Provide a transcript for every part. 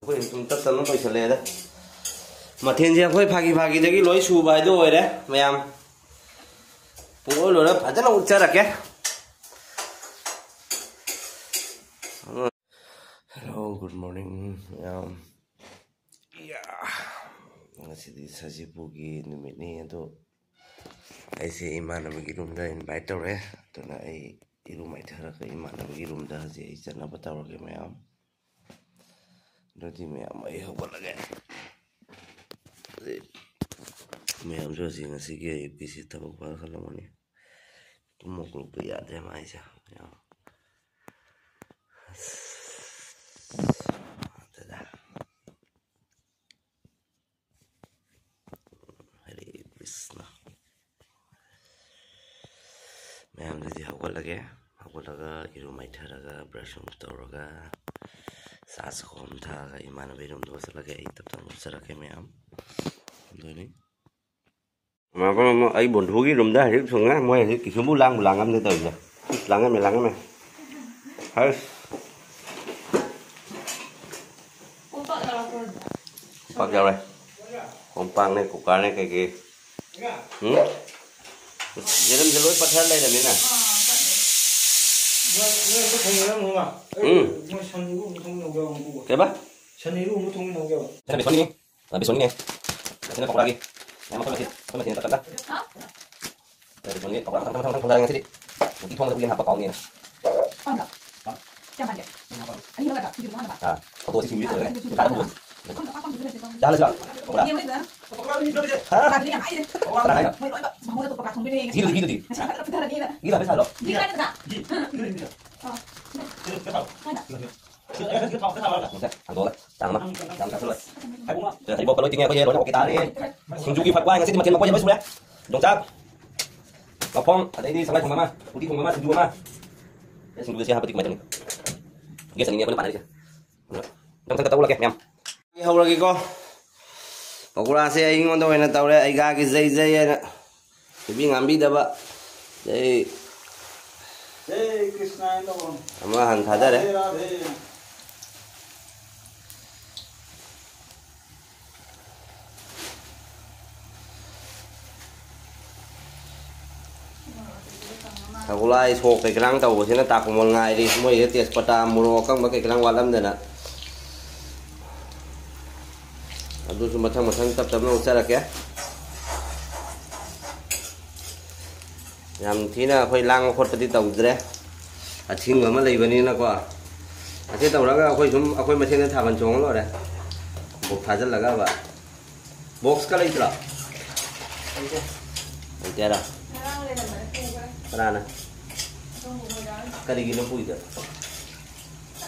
Ôi chúng tất tấn nó phải sờ lề đấy. Mà thiên nhiên hơi phagi đấy cái lối xù bài đôi đấy mày em. Ôi lối đó phải rất là chơi được cái. Hello, good morning. Ngasi sajibugi numit ni itu. Ai si iman bagi room dah invite tau re. Tu na ai room ai thara ke iman bagi room dah je chana batau ke mày em. Jadi mày em ai hok lagi. Mày em jo si ngasi ke PC tabak par kalau mana. Tu mau keluar ya deh mai sah. Ma'am jadi hawalaga iru mai tharaga brush tawraga sas khom thaga imana berum dos laga itap tam sarake ma'am doni ma ko ai bondhu gi rum da ri sunga moi ri ki sumu lang am ne tawja lang me has kompak ya re kompak ne kukar ne ke Jadi seloi pathar lai dami na. Cái ba? Besok ni. Sini kau lagi. Yang kau masih tak ada. Besok ni kau lagi sini. Mungkin kau lagi apa kau ni? Enggak. Jangan deh. Ini enggak ada. Ah, kau tu sini tu. Tak ada. Jalan jalan. Gila besar loh. Thầy bộ lôi tiếng nghe có gì rồi nó kita đi. Sung jugi phát quay ngasih makin mau aja bos Dong cap. Lapong ada ini sampai mama. Putih mama sung juga mama. Ya sung juga siapa petik macam ni. Guys ini apa panas ya. Dong saya tahu lagi nyam. Hau lagi ko. Pakura se ai ngon do na tawre ai ga ki zai na. Bi ngambi da ba. Jai Krishna ndo bon. Ama han tha da re. Pakura ai sok cái rang tàu sina tak mo ngai di moi ke tes pata muro kang ba ke rang walam da na. Aduh cuma matang tap no cara ya. Yang tina khoi lang khot pati tau dre. Aching ma lai bani na ko. Ate tau laga khoi sum khoi ma chen tha ban chong lo re. Bok tha jal laga ba. Box ka lai tra. Ai tera. Rana. Kali gino pui da.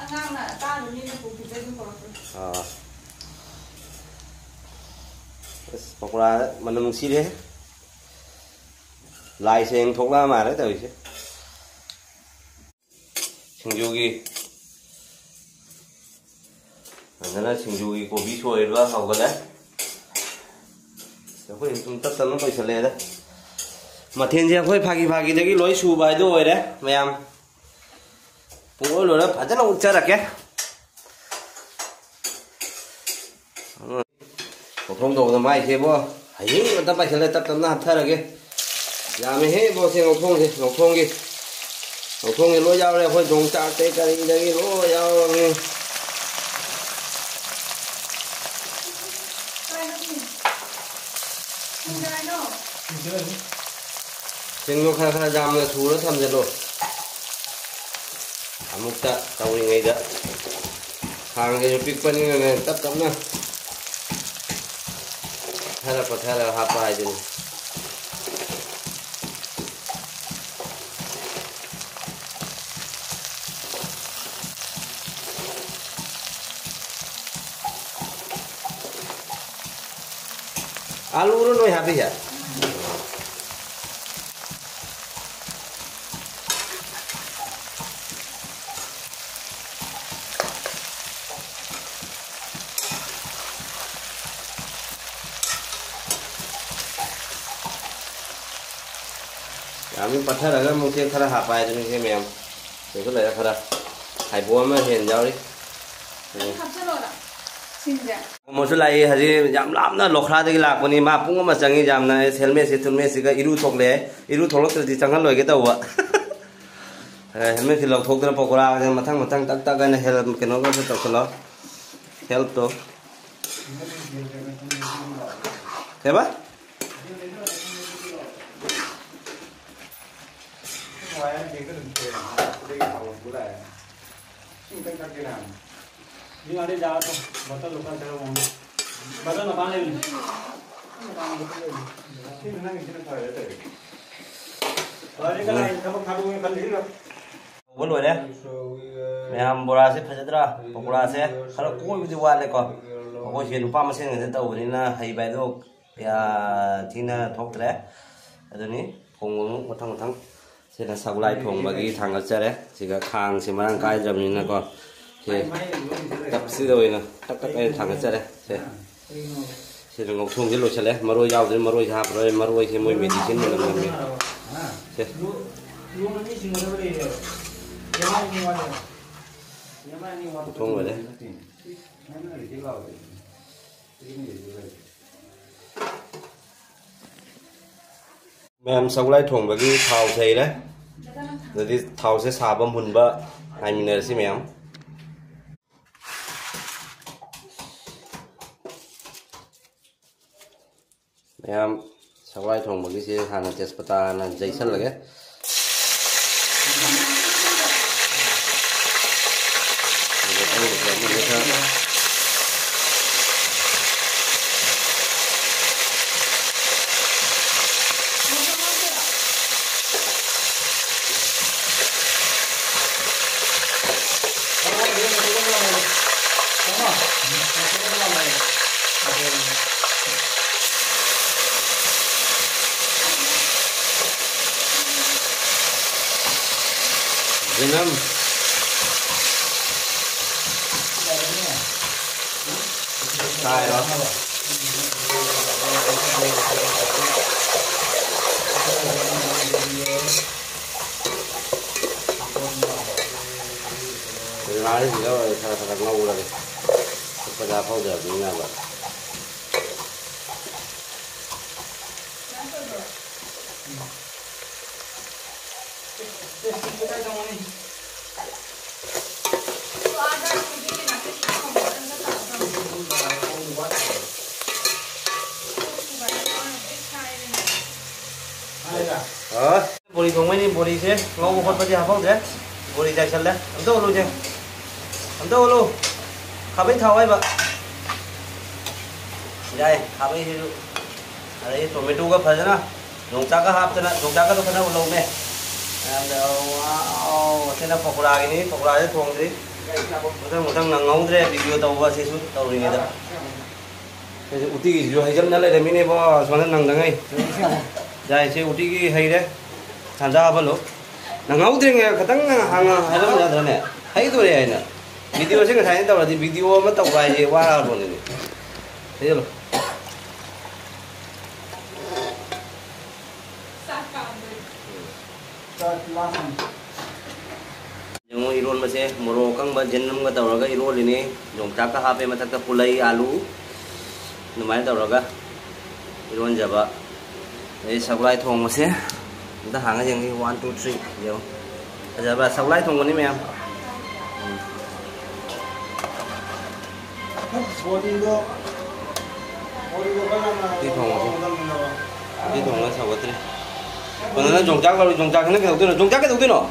Angang na ta ni na pu pu ko. Pakura manung si deh, lai seng thok la mà đấy tới chứ, singjugi, anh nói singjugi có bí xuôi nữa học cái đấy, sao phải chúng tất tấn nó phải sờ lề đấy, mà thiên nhiên phải phagi đấy cái lối xù bài đôi đấy, mày em, ôi lối đó phải rất là chơi được cái. Không đồ làm mai thế bo, hãy người ta phải chơi tập tầm nào thay rồi giờ mình hết bo xem ngọc thông cái lối dao này phải dùng chặt cái đây lối dao này, xem nó khai jam là thú nó tham gia rồi, mục ta tàu đi ngay đó, hàng cái pick pen này tập tầm nào. Pathara hapa aja nih. Alur noi habis ya. Kami pathar agar mungkin khara hapa itu nih mem. Itu lah khara. Hai buah mah hen jauh ni. Mosu lai hari jam lamna lokra de la koni ma pung ma changi jam na helmet se tulme se ga iru thok le iru tholok te changal loi ge ta wa helmet ki lok thok na pokora mathang tak tak na help keno ga se to help to Keba? Ini ada jalan tuh, batal luka saya mau. Batal apa lagi? Ini nang ini thoi đấy. Rồi cái này kamu khadu yang kali ini. Boleh ya? Yang bola se phajadra, bola se. Kalau koi video wale ko. Ko je lupa mesin ngene tahu ni na hai bai do ya thina thok tre. Aduni phong mathang se na saulai phong bagi thang al chare. Siga khang se marang kai jam ni na ko. Se tập sư rồi nè, tắc cái thằng cái đấy, se ngọc thùng cái lỗ chale, maroi yau đến maroi hap rồi maroi cái môi mít chín mình làm mình, se. Thùng rồi đấy. Mềm sau lại thùng với cái thau xây đấy, rồi thì thau sẽ xả bơm hùn bơ, hai mình là xí mềm. Em sau lại thùng một cái gì hàng là tespata là dây sắt là cái Jenam sai đó lái gì đó thật lâu rồi bây giờ phao giờ như nào vậy body thùng mấy đi body thế ngâu một con bao giờ không thế body dài chân đấy ấm đâu luôn chứ ấm đâu luôn khá bên thầu ấy vợ đây khá bên thì đấy tomato cái phần đó dùng chắc cái hấp cho nó dùng chắc cái phần nào lâu này thế là pokora cái này pokora cái thùng đấy một thằng ngâu thế video tàu qua sẽ shoot tàu này đó uti cái hay chấm nhá lại để mình này bỏ xuống năng đằng ấy đây sẽ uti cái hay đấy tham gia vào lúc ngấu thế nghe cái tăng hàng hay lắm ra này thấy tôi này nè video sẽ thấy tàu là thì video mất tàu lại gì qua rồi này thấy chưa yung iron masih moro kang ba jenam ka tawraga iron ini yung taka hape matak ta pulai alu numay tawraga iron jaba ei saulai thong masih kita hanga yang 1 2 3 yo jaba saulai thong ni mem đi thong là sao vậy còn nó trồng chắc vào trồng chắc cái đầu tiên nó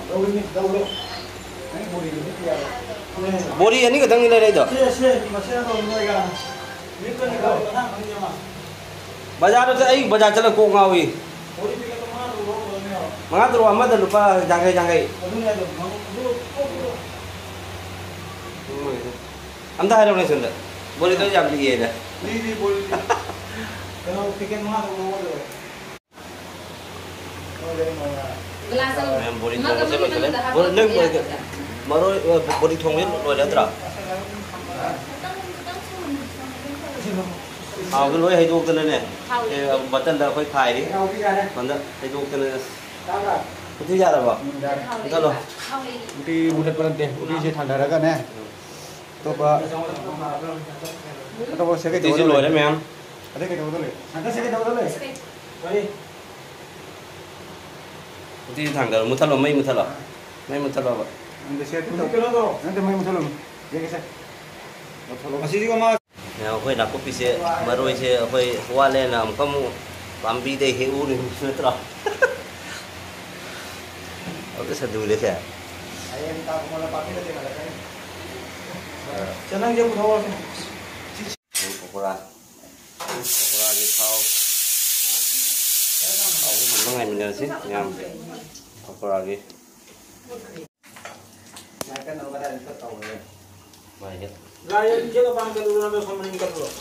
body ini kadang nilai itu bazar itu bazar cila kok ngawi mangat ruang mana lupa jangkai anda ada orang sunda body itu jam dia dah kalau pikir mana body thong sẽ loại lên body nước maroi body thong ấy loại lên tra cái lối hay thuộc tên này bật tên là phải thải đi còn đó hay thuộc tên này itu ya apa? Itu loh. Uti bulat berante, uti je thanda raga ne. Atau saya Tí chứ lồi đấy mẹ em. Ada cái đầu đó này. Ada saya cái đầu đó này. Đây. Tí thẳng đầu một thằng là mấy một thằng là. Mấy một thằng là vậy. Anda saya tu. Nanti main musuh Ya guys. Masih juga mas. Now hơi đặt copy xe mà rồi xe hơi qua lên làm không làm bi đây hiểu được nữa rồi. Ở cái sân đùi đấy kìa. Ayam tak mau pakai nanti malah kan. Senang je mudah. Pokora cái thau. Nó ngày mình sih nhầm. Pokora cái. Makan orang ada itu tahu ya. Banyak. Raya juga bang kalau nama sama meningkat loh.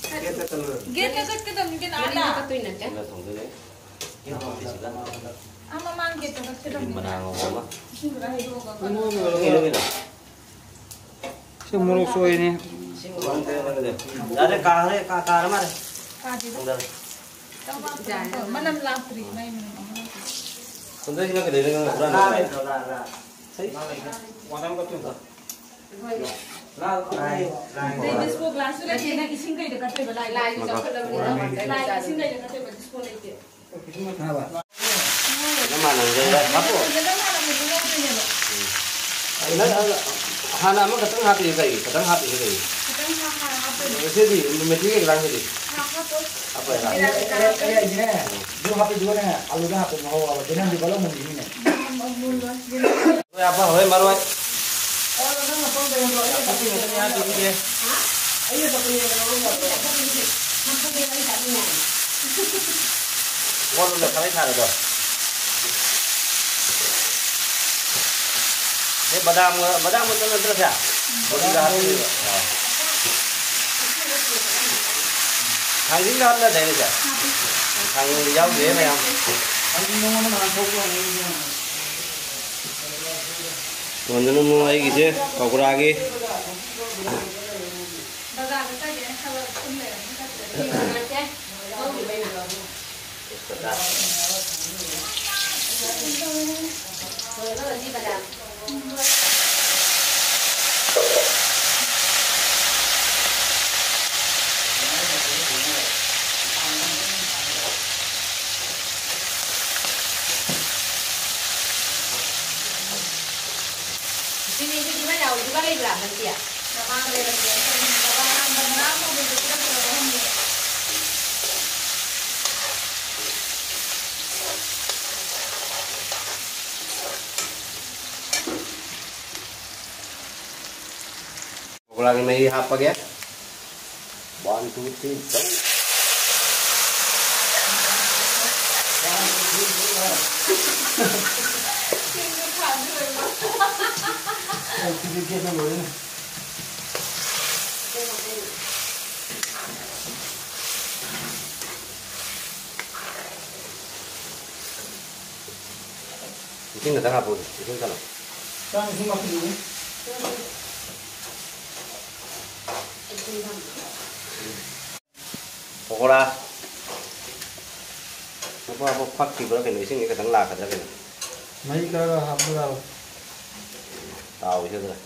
Kita telur. Kita kita mungkin ada. Là thùng cái đấy. Cái hộp thì chỉ là Ama mang kita kita. mình nào ngon quá. Ini Cái đó. semua so ini. Ada cá đấy, cá lắm đấy. Kaji. Không đây. Mana lapri, mai mana. Không đây nó cái đấy nó ra Ra. Thấy. Wanam ko tu. Dei dispo glass le chena kising kai dekat te balai lai lai kising kai dekat te dispo le te. Nó mà là cái đấy hấp rồi. Nó Hana mah keteng hati cái keteng hati cái cái gì mình thấy cái răng cái gì apa ya Ya ini. Dua HP juga nih. Alu dah HP mau apa? Jangan di kalau mau ini nih. Oi apa hoi maroi Kalau nang apa yang lo ya tapi nggak punya hati dia. Ayo tapi yang lo nggak punya. ngon được cái thả rồi thế bà đam một lần nữa chả thằng dính hơn là đấy chả thằng giáo ghế này không còn nó mua ấy gì chứ cầu ra kia Sini itu gimana? Juga lagi lah nanti ya. lagi may hapag ya 1 2 3 go Ini nggak tahu apa, itu kan? Jangan semua dulu. Pokora, apa pak di berapa ini sih? Kita tengah lah, kata kita. Mai kalau hapus lah. Tahu itu lah.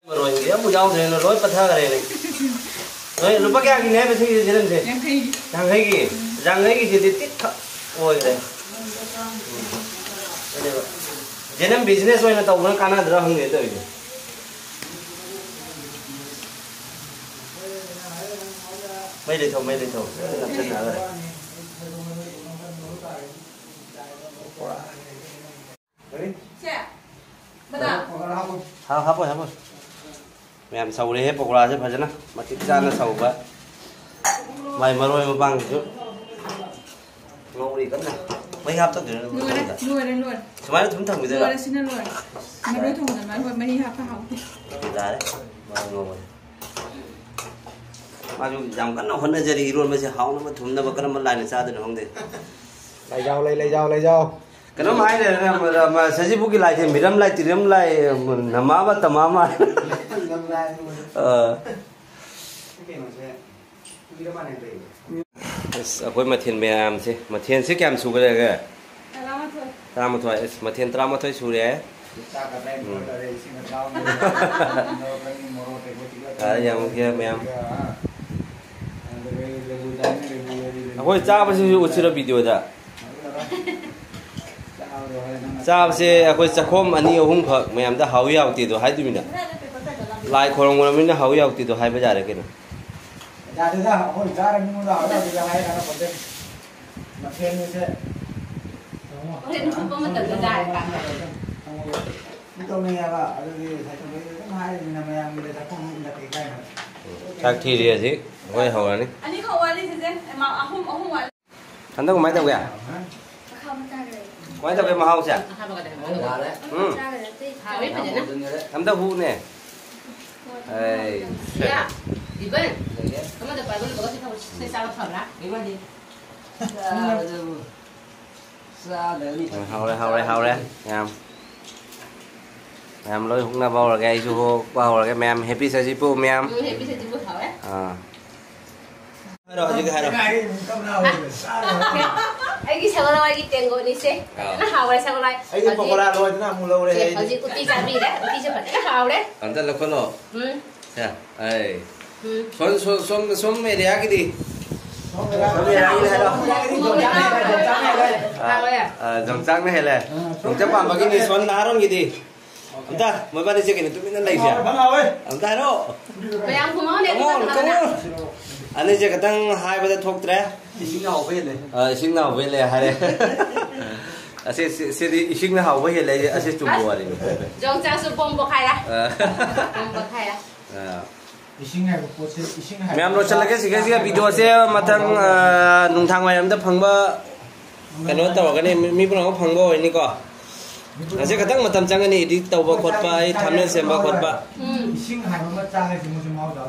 Rồi nghĩa một dòng thì nó rối bắt thang này này. Rồi lúc bắt cái này phải suy nghĩ gì thế? Răng hay gì thì tít ôi đây. Jadi nam business vậy là tàu nó cana được không người tới. Mấy đi thôi. Làm chân nào rồi. Hapus. Mẹ sầu đi hết pokora chứ phải chứ na. Mà thịt ra nó sầu quá. Mày mà rồi mà bằng chứ. Ngô đi cắn này. Mấy hấp tất cả. Luôn. Semua itu thằng bây giờ. Luôn xin luôn. Mà đối thủ là mà đi hấp hỏng. Thì ra đấy. Mà ngô. Mà dù dòng cắn nó hơn là jadi luôn mà sẽ hỏng nó mà thùng nó mà cắn nó lại là sao thì nó không thể. Lấy dao. cái nó máy này mà sẽ chỉ bút lại thì miram lại tiram lại nằm mà tầm mà akwai mathin meyam se mathin se kyam su gare ga tama thoi mathin trama thoi su re yang kia meyam akwai cha ba su uchira video da cha se akwai chakhom ani ahum khak meyam da hawi yauti do hai dumina lai khorong ngora mina hawi yauti do hai ba ja re ke no dạ thực ra hồi ra là nhưng mà đó là bây giờ hay là nó còn thêm mà thêm như thế đúng không? Thêm không có một tầng dài cả. Cái câu này là ở đây thấy trong đấy rất hay mình làm em người ta không là cái cây này. Các thi đi gì? Quay hậu này. Anh ấy không qua đi thế mà không qua. Anh đâu có máy tao kìa? Không ra rồi. Máy tao cái mà hậu sao? Ra rồi tí. Anh đâu hú nè. Đây. Dạ. Đi bên. Kamu ada bagus bagus kita saya salah salah. Gimana đi? Hậu đây. Em lối cũng là bao là cái chú bao là cái mem happy sajipu mem. Happy sajipu thảo ấy. Rồi chứ cái Cái câu nào xa rồi. Ai cái sao lại cái tiền gọi đi xe. Nó hào lại sao lại. Ai cái pokora rồi nó mua lâu đây. Ở dưới uti chả bị đấy, uti chả phải cái hào đấy. Anh ta là con lọ. Dạ. Ai. Xuống mẹ đẻ cái gì? Dòng trắng này là dòng trắng bằng cái này xoắn đá đó gì đi? Anh ta mới bắt đi chơi cái này tụi mình lấy gì à? Anh ta đó. Vậy anh không nói Come on. Anh ấy chơi cái tăng hai bây giờ thuộc tre. Sinh nào về này. Sinh nào về này hai đây. Sẽ đi sinh nào về này sẽ chụp bùa đi. Dòng trắng số bông bọc hay đó. Bông bọc hay đó. Ma'am lo chala cái video se matang nung thang wai amda phangba kano taw gani mi bro ko phangba oi ni ko ase katang matam changani edit taw ba khot pa ai thumbnail sem ba khot ba Sinh hai mà cha hay thì mua cho máu đó.